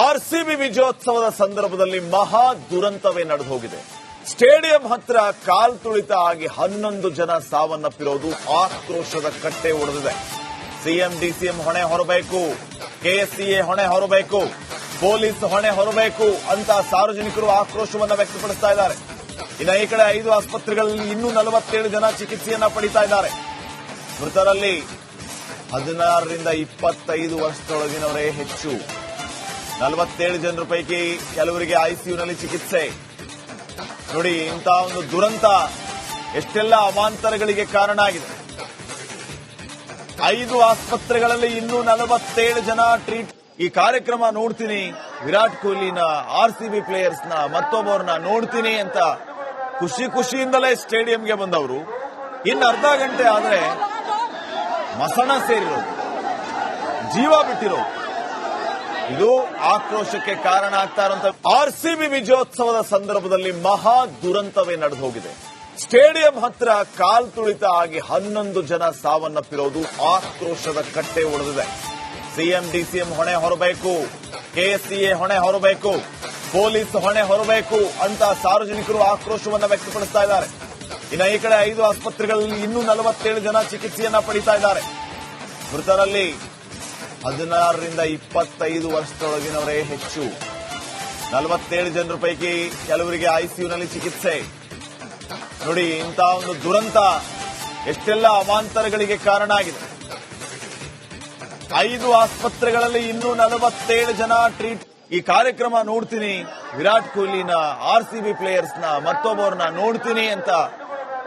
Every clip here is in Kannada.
ಆರ್ಸಿಬಿ ವಿಜಯೋತ್ಸವದ ಸಂದರ್ಭದಲ್ಲಿ ಮಹಾ ದುರಂತವೇ ನಡೆದು ಹೋಗಿದೆ. ಸ್ಟೇಡಿಯಂ ಹತ್ರ ಕಾಲ್ ತುಳಿತ ಆಗಿ 11 ಜನ ಸಾವನ್ನಪ್ಪಿರೋದು ಆಕ್ರೋಶದ ಕಟ್ಟೆ ಒಡೆದಿದೆ. ಸಿಎಂ ಡಿಸಿಎಂ ಹೊಣೆ ಹೊರಬೇಕು, ಕೆಎಸ್ಸಿಎ ಹೊಣೆ ಹೊರಬೇಕು, ಪೊಲೀಸ್ ಹೊಣೆ ಹೊರಬೇಕು ಅಂತ ಸಾರ್ವಜನಿಕರು ಆಕ್ರೋಶವನ್ನ ವ್ಯಕ್ತಪಡಿಸ್ತಾ ಇದ್ದಾರೆ. ಇನ್ನು ಈ ಕಡೆ 5 ಆಸ್ಪತ್ರೆಗಳಲ್ಲಿ ಇನ್ನೂ 47 ಜನ ಚಿಕಿತ್ಸೆಯನ್ನ ಪಡಿತಾ ಇದ್ದಾರೆ. ಮೃತರಲ್ಲಿ 16 ರಿಂದ 25 ವರ್ಷದೊಳಗಿನವರೇ ಹೆಚ್ಚು. 47 ಜನರ ಪೈಕಿ ಕೆಲವರಿಗೆ ಐಸಿಯುನಲ್ಲಿ ಚಿಕಿತ್ಸೆ. ನೋಡಿ, ಇಂತಹ ಒಂದು ದುರಂತ ಎಷ್ಟೆಲ್ಲ ಅವಾಂತರಗಳಿಗೆ ಕಾರಣ ಆಗಿದೆ. 5 ಆಸ್ಪತ್ರೆಗಳಲ್ಲಿ ಇನ್ನೂ 47 ಜನ ಟ್ರೀಟ್. ಈ ಕಾರ್ಯಕ್ರಮ ನೋಡ್ತೀನಿ, ವಿರಾಟ್ ಕೊಹ್ಲಿನ, ಆರ್ಸಿಬಿ ಪ್ಲೇಯರ್ಸ್ನ, ಮತ್ತೊಬ್ಬರನ್ನ ನೋಡ್ತೀನಿ ಅಂತ ಖುಷಿಯಿಂದಲೇ ಸ್ಟೇಡಿಯಂಗೆ ಬಂದವರು ಇನ್ನು ಅರ್ಧ ಗಂಟೆ ಆದ್ರೆ ಮಸಣ ಸೇರಿರೋದು, ಜೀವ ಬಿಟ್ಟಿರೋದು. ಇದು ಆಕ್ರೋಶಕ್ಕೆ ಕಾರಣ ಆಗ್ತಾ ಇರುವಂತ ಆರ್ಸಿಬಿ ವಿಜಯೋತ್ಸವದ ಸಂದರ್ಭದಲ್ಲಿ ಮಹಾ ದುರಂತವೇ ನಡೆದು ಹೋಗಿದೆ. ಸ್ಟೇಡಿಯಂ ಹತ್ರ ಕಾಲ್ ತುಳಿತ ಆಗಿ 11 ಜನ ಸಾವನ್ನಪ್ಪಿರೋದು ಆಕ್ರೋಶದ ಕಟ್ಟೆ ಒಡೆದಿದೆ. ಸಿಎಂ ಡಿಸಿಎಂ ಹೊಣೆ ಹೊರಬೇಕು, ಕೆಎಸ್ಸಿಎ ಹೊಣೆ ಹೊರಬೇಕು, ಪೊಲೀಸ್ ಹೊಣೆ ಹೊರಬೇಕು ಅಂತ ಸಾರ್ವಜನಿಕರು ಆಕ್ರೋಶವನ್ನ ವ್ಯಕ್ತಪಡಿಸ್ತಾ ಇದ್ದಾರೆ. ಇನ್ನು ಈ ಕಡೆ 5 ಆಸ್ಪತ್ರೆಗಳಲ್ಲಿ ಇನ್ನೂ 47 ಜನ ಚಿಕಿತ್ಸೆಯನ್ನ ಪಡಿತಾ ಇದ್ದಾರೆ. ಮೃತರಲ್ಲಿ 16 ರಿಂದ 25 ವರ್ಷದೊಳಗಿನವರೇ ಹೆಚ್ಚು. 47 ಜನರ ಪೈಕಿ ಕೆಲವರಿಗೆ ಐಸಿಯುನಲ್ಲಿ ಚಿಕಿತ್ಸೆ. ನೋಡಿ, ಇಂತಹ ಒಂದು ದುರಂತ ಎಷ್ಟೆಲ್ಲ ಅವಾಂತರಗಳಿಗೆ ಕಾರಣ ಆಗಿದೆ. 5 ಆಸ್ಪತ್ರೆಗಳಲ್ಲಿ ಇನ್ನೂ 47 ಜನ ಟ್ರೀಟ್. ಈ ಕಾರ್ಯಕ್ರಮ ನೋಡ್ತೀನಿ, ವಿರಾಟ್ ಕೊಹ್ಲಿನ, ಆರ್ಸಿಬಿ ಪ್ಲೇಯರ್ಸ್ನ, ಮತ್ತೊಬ್ಬರನ್ನ ನೋಡ್ತೀನಿ ಅಂತ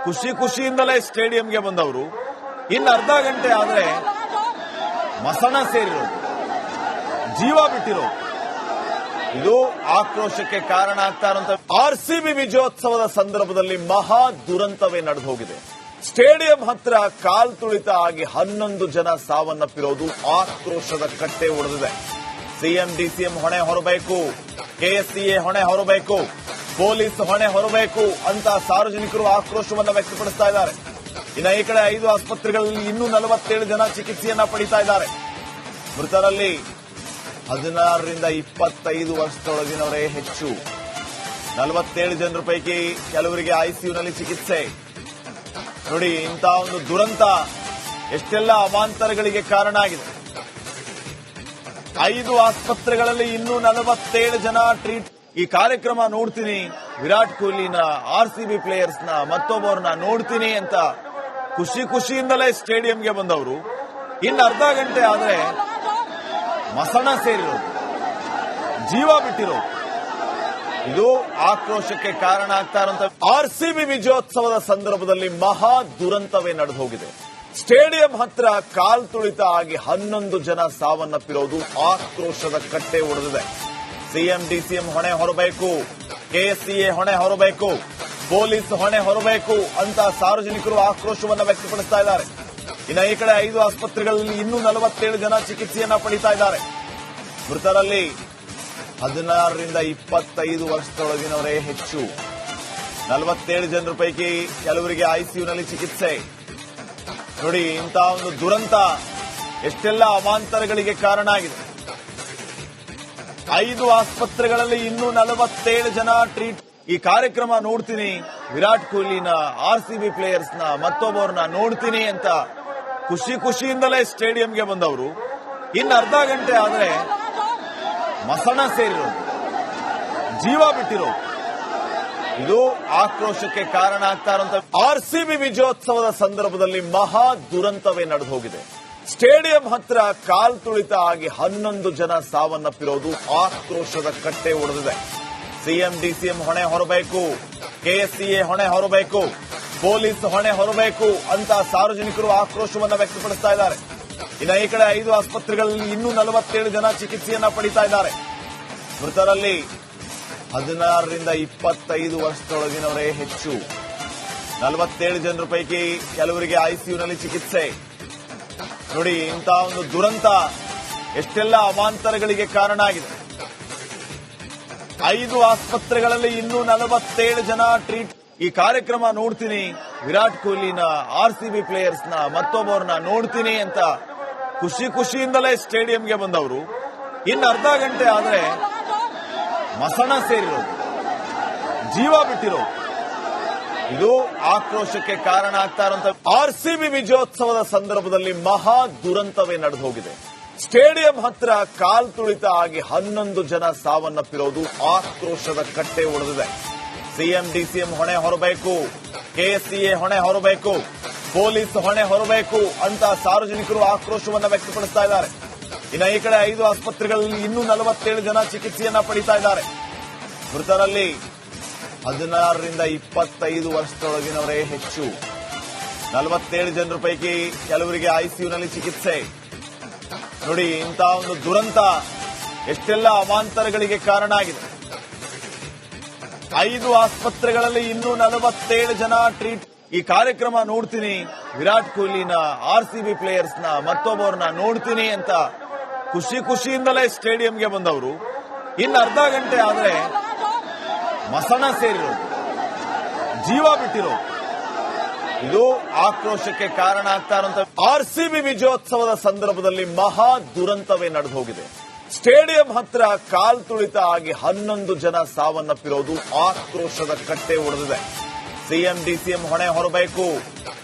ಖುಷಿಯಿಂದಲೇ ಸ್ಟೇಡಿಯಂಗೆ ಬಂದವರು ಇನ್ನು ಅರ್ಧ ಗಂಟೆ ಆದ್ರೆ ಮಸಣ ಸೇರಿರೋದು, ಜೀವ ಬಿಟ್ಟಿರೋದು. ಇದು ಆಕ್ರೋಶಕ್ಕೆ ಕಾರಣ ಆಗ್ತಾ ಇರುವಂತ ಆರ್ಸಿಬಿ ವಿಜಯೋತ್ಸವದ ಸಂದರ್ಭದಲ್ಲಿ ಮಹಾ ದುರಂತವೇ ನಡೆದು ಹೋಗಿದೆ. ಸ್ಟೇಡಿಯಂ ಹತ್ರ ಕಾಲ್ ತುಳಿತ ಆಗಿ 11 ಜನ ಸಾವನ್ನಪ್ಪಿರೋದು ಆಕ್ರೋಶದ ಕಟ್ಟೆ ಒಡೆದಿದೆ. ಸಿಎಂ ಡಿಸಿಎಂ ಹೊಣೆ ಹೊರಬೇಕು, ಕೆಎಸ್ಸಿಎ ಹೊಣೆ ಹೊರಬೇಕು, ಪೊಲೀಸ್ ಹೊಣೆ ಹೊರಬೇಕು ಅಂತ ಸಾರ್ವಜನಿಕರು ಆಕ್ರೋಶವನ್ನ ವ್ಯಕ್ತಪಡಿಸ್ತಾ ಇದ್ದಾರೆ. ಇನ್ನು ಈ ಕಡೆ 5 ಆಸ್ಪತ್ರೆಗಳಲ್ಲಿ ಇನ್ನೂ 47 ಜನ ಚಿಕಿತ್ಸೆಯನ್ನ ಪಡಿತಾ ಇದ್ದಾರೆ. ಮೃತರಲ್ಲಿ 16 ರಿಂದ 25 ವರ್ಷದೊಳಗಿನವರೇ ಹೆಚ್ಚು. 47 ಜನರ ಪೈಕಿ ಕೆಲವರಿಗೆ ಐಸಿಯುನಲ್ಲಿ ಚಿಕಿತ್ಸೆ. ನೋಡಿ, ಇಂತಹ ಒಂದು ದುರಂತ ಎಷ್ಟೆಲ್ಲ ಅವಾಂತರಗಳಿಗೆ ಕಾರಣ ಆಗಿದೆ. 5 ಆಸ್ಪತ್ರೆಗಳಲ್ಲಿ ಇನ್ನೂ 47 ಜನ ಟ್ರೀಟ್. ಈ ಕಾರ್ಯಕ್ರಮ ನೋಡ್ತೀನಿ, ವಿರಾಟ್ ಕೊಹ್ಲಿನ, ಆರ್ಸಿಬಿ ಪ್ಲೇಯರ್ಸ್ನ, ಮತ್ತೊಬ್ಬರನ್ನ ನೋಡ್ತೀನಿ ಅಂತ ಖುಷಿಯಿಂದಲೇ ಸ್ಟೇಡಿಯಂಗೆ ಬಂದವರು ಇನ್ನು ಅರ್ಧ ಗಂಟೆ ಆದ್ರೆ ಮಸಣ ಸೇರಿರೋದು, ಜೀವ ಬಿಟ್ಟಿರೋದು. ಇದು ಆಕ್ರೋಶಕ್ಕೆ ಕಾರಣ ಆಗ್ತಾ ಇರುವಂತ ಆರ್ಸಿಬಿ ವಿಜಯೋತ್ಸವದ ಸಂದರ್ಭದಲ್ಲಿ ಮಹಾ ದುರಂತವೇ ನಡೆದು ಹೋಗಿದೆ. ಸ್ಟೇಡಿಯಂ ಹತ್ರ ಕಾಲ್ ತುಳಿತ ಆಗಿ 11 ಜನ ಸಾವನ್ನಪ್ಪಿರೋದು ಆಕ್ರೋಶದ ಕಟ್ಟೆ ಒಡೆದಿದೆ. ಸಿಎಂ ಡಿಸಿಎಂ ಹೊಣೆ ಹೊರಬೇಕು, ಕೆಎಸ್ಸಿಎ ಹೊಣೆ ಹೊರಬೇಕು, ಪೊಲೀಸ್ ಹೊಣೆ ಹೊರಬೇಕು ಅಂತ ಸಾರ್ವಜನಿಕರು ಆಕ್ರೋಶವನ್ನ ವ್ಯಕ್ತಪಡಿಸ್ತಾ ಇದ್ದಾರೆ. ಇನ್ನು ಈ ಕಡೆ 5 ಆಸ್ಪತ್ರೆಗಳಲ್ಲಿ ಇನ್ನೂ 47 ಜನ ಚಿಕಿತ್ಸೆಯನ್ನ ಪಡಿತಾ ಇದ್ದಾರೆ. ಮೃತರಲ್ಲಿ 16 ರಿಂದ 25 ವರ್ಷದೊಳಗಿನವರೇ ಹೆಚ್ಚು. 47 ಜನರ ಪೈಕಿ ಕೆಲವರಿಗೆ ಐಸಿಯುನಲ್ಲಿ ಚಿಕಿತ್ಸೆ. ನೋಡಿ, ಇಂತಹ ಒಂದು ದುರಂತ ಎಷ್ಟೆಲ್ಲ ಅವಾಂತರಗಳಿಗೆ ಕಾರಣ ಆಗಿದೆ. 5 ಆಸ್ಪತ್ರೆಗಳಲ್ಲಿ ಇನ್ನೂ 47 ಜನ ಟ್ರೀಟ್. ಈ ಕಾರ್ಯಕ್ರಮ ನೋಡ್ತೀನಿ, ವಿರಾಟ್ ಕೊಹ್ಲಿನ, ಆರ್ಸಿಬಿ ಪ್ಲೇಯರ್ಸ್ನ, ಮತ್ತೊಬ್ಬರನ್ನ ನೋಡ್ತೀನಿ ಅಂತ ಖುಷಿಯಿಂದಲೇ ಸ್ಟೇಡಿಯಂಗೆ ಬಂದವರು ಇನ್ನು ಅರ್ಧ ಗಂಟೆ ಆದ್ರೆ ಮಸಣ ಸೇರಿರೋದು, ಜೀವ ಬಿಟ್ಟಿರೋದು. ಇದು ಆಕ್ರೋಶಕ್ಕೆ ಕಾರಣ ಆಗ್ತಾ ಇರುವಂತ ಆರ್ಸಿಬಿ ವಿಜಯೋತ್ಸವದ ಸಂದರ್ಭದಲ್ಲಿ ಮಹಾ ದುರಂತವೇ ನಡೆದು ಹೋಗಿದೆ. ಸ್ಟೇಡಿಯಂ ಹತ್ರ ಕಾಲ್ ತುಳಿತ ಆಗಿ 11 ಜನ ಸಾವನ್ನಪ್ಪಿರೋದು ಆಕ್ರೋಶದ ಕಟ್ಟೆ ಒಡೆದಿದೆ. ಸಿಎಂ ಡಿಸಿಎಂ ಹೊಣೆ ಹೊರಬೇಕು, ಕೆಎಸ್ಸಿಎ ಹೊಣೆ ಹೊರಬೇಕು, ಪೊಲೀಸ್ ಹೊಣೆ ಹೊರಬೇಕು ಅಂತ ಸಾರ್ವಜನಿಕರು ಆಕ್ರೋಶವನ್ನ ವ್ಯಕ್ತಪಡಿಸ್ತಾ ಇದ್ದಾರೆ. ಇನ್ನು ಈ ಕಡೆ 5 ಆಸ್ಪತ್ರೆಗಳಲ್ಲಿ ಇನ್ನೂ 47 ಜನ ಚಿಕಿತ್ಸೆಯನ್ನ ಪಡಿತಾ ಇದ್ದಾರೆ. ಮೃತರಲ್ಲಿ 16 ರಿಂದ 25 ವರ್ಷದೊಳಗಿನವರೇ ಹೆಚ್ಚು. 47 ಜನರ ಪೈಕಿ ಕೆಲವರಿಗೆ ಐಸಿಯುನಲ್ಲಿ ಚಿಕಿತ್ಸೆ. ನೋಡಿ, ಇಂತಹ ಒಂದು ದುರಂತ ಎಷ್ಟೆಲ್ಲ ಅವಾಂತರಗಳಿಗೆ ಕಾರಣ ಆಗಿದೆ. 5 ಆಸ್ಪತ್ರೆಗಳಲ್ಲಿ ಇನ್ನೂ 47 ಜನ ಟ್ರೀಟ್. ಈ ಕಾರ್ಯಕ್ರಮ ನೋಡ್ತೀನಿ, ವಿರಾಟ್ ಕೊಹ್ಲಿನ, ಆರ್ಸಿಬಿ ಪ್ಲೇಯರ್ಸ್ನ, ಮತ್ತೊಬ್ಬರನ್ನ ನೋಡ್ತೀನಿ ಅಂತ ಖುಷಿಯಿಂದಲೇ ಸ್ಟೇಡಿಯಂಗೆ ಬಂದವರು ಇನ್ನು ಅರ್ಧ ಗಂಟೆ ಆದ್ರೆ ಮಸಣ ಸೇರಿರೋದು, ಜೀವ ಬಿಟ್ಟಿರೋದು. ಇದು ಆಕ್ರೋಶಕ್ಕೆ ಕಾರಣ ಆಗ್ತಾ ಇರುವಂತ ಆರ್ಸಿಬಿ ವಿಜಯೋತ್ಸವದ ಸಂದರ್ಭದಲ್ಲಿ ಮಹಾ ದುರಂತವೇ ನಡೆದು ಹೋಗಿದೆ. ಸ್ಟೇಡಿಯಂ ಹತ್ರ ಕಾಲ್ ತುಳಿತ ಆಗಿ 11 ಜನ ಸಾವನ್ನಪ್ಪಿರೋದು ಆಕ್ರೋಶದ ಕಟ್ಟೆ ಒಡೆದಿದೆ. ಸಿಎಂ ಡಿಸಿಎಂ ಹೊಣೆ ಹೊರಬೇಕು, ಕೆಎಸ್ಸಿಎ ಹೊಣೆ ಹೊರಬೇಕು, ಪೊಲೀಸ್ ಹೊಣೆ ಹೊರಬೇಕು ಅಂತ ಸಾರ್ವಜನಿಕರು ಆಕ್ರೋಶವನ್ನ ವ್ಯಕ್ತಪಡಿಸ್ತಾ ಇದ್ದಾರೆ. ಇನ್ನು ಈ ಕಡೆ 5 ಆಸ್ಪತ್ರೆಗಳಲ್ಲಿ ಇನ್ನೂ 47 ಜನ ಚಿಕಿತ್ಸೆಯನ್ನ ಪಡಿತಾ ಇದ್ದಾರೆ. ಮೃತರಲ್ಲಿ 16 ರಿಂದ 25 ವರ್ಷದೊಳಗಿನವರೇ ಹೆಚ್ಚು. 47 ಜನರ ಪೈಕಿ ಕೆಲವರಿಗೆ ಐಸಿಯುನಲ್ಲಿ ಚಿಕಿತ್ಸೆ. ನೋಡಿ, ಇಂತಹ ಒಂದು ದುರಂತ ಎಷ್ಟೆಲ್ಲ ಅವಾಂತರಗಳಿಗೆ ಕಾರಣ ಆಗಿದೆ. 5 ಆಸ್ಪತ್ರೆಗಳಲ್ಲಿ ಇನ್ನೂ 47 ಜನ ಟ್ರೀಟ್. ಈ ಕಾರ್ಯಕ್ರಮ ನೋಡ್ತೀನಿ, ವಿರಾಟ್ ಕೊಹ್ಲಿನ ಆರ್ಸಿಬಿ ಪ್ಲೇಯರ್ಸ್ ನ ಮತ್ತೊಬ್ಬರನ್ನ ನೋಡ್ತೀನಿ ಅಂತ ಖುಷಿಯಿಂದಲೇ ಸ್ಟೇಡಿಯಂಗೆ ಬಂದವರು ಇನ್ನು ಅರ್ಧ ಗಂಟೆ ಆದ್ರೆ ಮಸಣ ಸೇರಿರೋದು, ಜೀವ ಬಿಟ್ಟಿರೋದು. ಇದು ಆಕ್ರೋಶಕ್ಕೆ ಕಾರಣ ಆಗ್ತಾ ಇರುವಂತ ಆರ್ಸಿಬಿ ವಿಜಯೋತ್ಸವದ ಸಂದರ್ಭದಲ್ಲಿ ಮಹಾ ದುರಂತವೇ ನಡೆದು ಹೋಗಿದೆ. ಸ್ಟೇಡಿಯಂ ಹತ್ರ ಕಾಲ್ ತುಳಿತ ಆಗಿ 11 ಜನ ಸಾವನ್ನಪ್ಪಿರೋದು ಆಕ್ರೋಶದ ಕಟ್ಟೆ ಒಡೆದಿದೆ. ಸಿಎಂ ಡಿಸಿಎಂ ಹೊಣೆ ಹೊರಬೇಕು,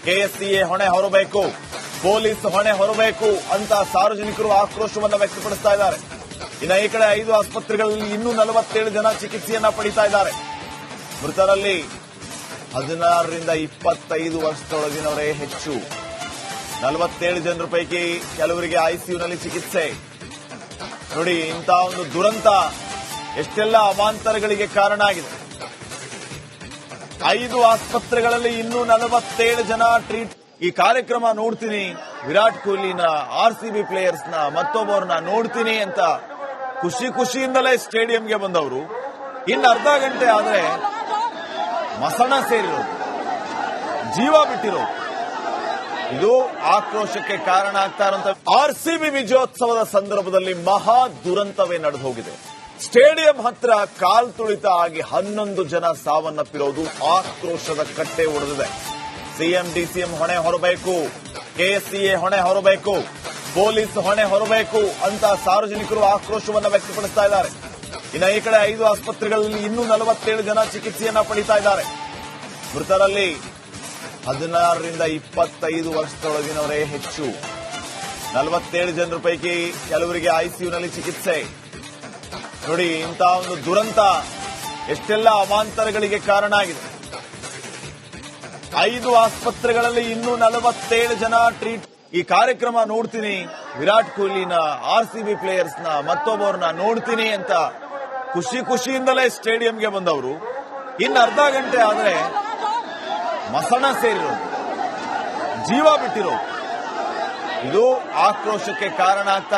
ಕೆಎಸ್ಸಿಎ ಹೊಣೆ ಹೊರಬೇಕು, ಪೊಲೀಸ್ ಹೊಣೆ ಹೊರಬೇಕು ಅಂತ ಸಾರ್ವಜನಿಕರು ಆಕ್ರೋಶವನ್ನ ವ್ಯಕ್ತಪಡಿಸ್ತಾ ಇದ್ದಾರೆ. ಇನ್ನು ಈ ಕಡೆ 5 ಆಸ್ಪತ್ರೆಗಳಲ್ಲಿ ಇನ್ನೂ 47 ಜನ ಚಿಕಿತ್ಸೆಯನ್ನ ಪಡಿತಾ ಇದ್ದಾರೆ. ಮೃತರಲ್ಲಿ 16 ರಿಂದ 25 ವರ್ಷದೊಳಗಿನವರೇ ಹೆಚ್ಚು. 47 ಜನರ ಪೈಕಿ ಕೆಲವರಿಗೆ ಐಸಿಯುನಲ್ಲಿ ಚಿಕಿತ್ಸೆ. ನೋಡಿ, ಇಂತಹ ಒಂದು ದುರಂತ ಎಷ್ಟೆಲ್ಲ ಅವಾಂತರಗಳಿಗೆ ಕಾರಣ ಆಗಿದೆ. 5 ಆಸ್ಪತ್ರೆಗಳಲ್ಲಿ ಇನ್ನೂ 47 ಜನ ಟ್ರೀಟ್. ಈ ಕಾರ್ಯಕ್ರಮ ನೋಡ್ತೀನಿ, ವಿರಾಟ್ ಕೊಹ್ಲಿನ ಆರ್ಸಿಬಿ ಪ್ಲೇಯರ್ಸ್ ನ ಮತ್ತೊಬ್ಬರನ್ನ ನೋಡ್ತೀನಿ ಅಂತ ಖುಷಿಯಿಂದಲೇ ಸ್ಟೇಡಿಯಂಗೆ ಬಂದವರು ಇನ್ನು ಅರ್ಧ ಗಂಟೆ ಆದ್ರೆ ಮಸಣ ಸೇರಿರೋದು, ಜೀವ ಬಿಟ್ಟಿರೋದು. ಇದು ಆಕ್ರೋಶಕ್ಕೆ ಕಾರಣ ಆಗ್ತಾ ಇರುವಂತ ಆರ್ಸಿಬಿ ವಿಜಯೋತ್ಸವದ ಸಂದರ್ಭದಲ್ಲಿ ಮಹಾ ದುರಂತವೇ ನಡೆದು ಹೋಗಿದೆ. ಸ್ಟೇಡಿಯಂ ಹತ್ರ ಕಾಲ್ ತುಳಿತ ಆಗಿ 11 ಜನ ಸಾವನ್ನಪ್ಪಿರೋದು ಆಕ್ರೋಶದ ಕಟ್ಟೆ ಒಡೆದಿದೆ. ಸಿಎಂ ಡಿಸಿಎಂ ಹೊಣೆ ಹೊರಬೇಕು, ಕೆಎಸ್ಸಿಎ ಹೊಣೆ ಹೊರಬೇಕು, ಪೊಲೀಸ್ ಹೊಣೆ ಹೊರಬೇಕು ಅಂತ ಸಾರ್ವಜನಿಕರು ಆಕ್ರೋಶವನ್ನ ವ್ಯಕ್ತಪಡಿಸ್ತಾ ಇದ್ದಾರೆ. ಇನ್ನು ಈ ಕಡೆ 5 ಆಸ್ಪತ್ರೆಗಳಲ್ಲಿ ಇನ್ನೂ 47 ಜನ ಚಿಕಿತ್ಸೆಯನ್ನ ಪಡಿತಾ ಇದ್ದಾರೆ. ಮೃತರಲ್ಲಿ 16 ರಿಂದ 25 ವರ್ಷದೊಳಗಿನವರೇ ಹೆಚ್ಚು. 47 ಜನರ ಪೈಕಿ ಕೆಲವರಿಗೆ ಐಸಿಯುನಲ್ಲಿ ಚಿಕಿತ್ಸೆ. ನೋಡಿ, ಇಂತಹ ಒಂದು ದುರಂತ ಎಷ್ಟೆಲ್ಲ ಅವಾಂತರಗಳಿಗೆ ಕಾರಣ ಆಗಿದೆ. 5 ಆಸ್ಪತ್ರೆಗಳಲ್ಲಿ ಇನ್ನೂ 47 ಜನ ಟ್ರೀಟ್. ಈ ಕಾರ್ಯಕ್ರಮ ನೋಡ್ತೀನಿ, ವಿರಾಟ್ ಕೊಹ್ಲಿನ ಆರ್ಸಿಬಿ ಪ್ಲೇಯರ್ಸ್ ನ ಮತ್ತೊಬ್ಬರನ್ನ ನೋಡ್ತೀನಿ ಅಂತ ಖುಷಿಯಿಂದಲೇ ಸ್ಟೇಡಿಯಂಗೆ ಬಂದವರು ಇನ್ನು ಅರ್ಧ ಗಂಟೆ ಆದ್ರೆ ಮಸಣ ಸೇರಿರೋದು, ಜೀವ ಬಿಟ್ಟಿರೋದು. ಇದು ಆಕ್ರೋಶಕ್ಕೆ ಕಾರಣ ಆಗ್ತಾ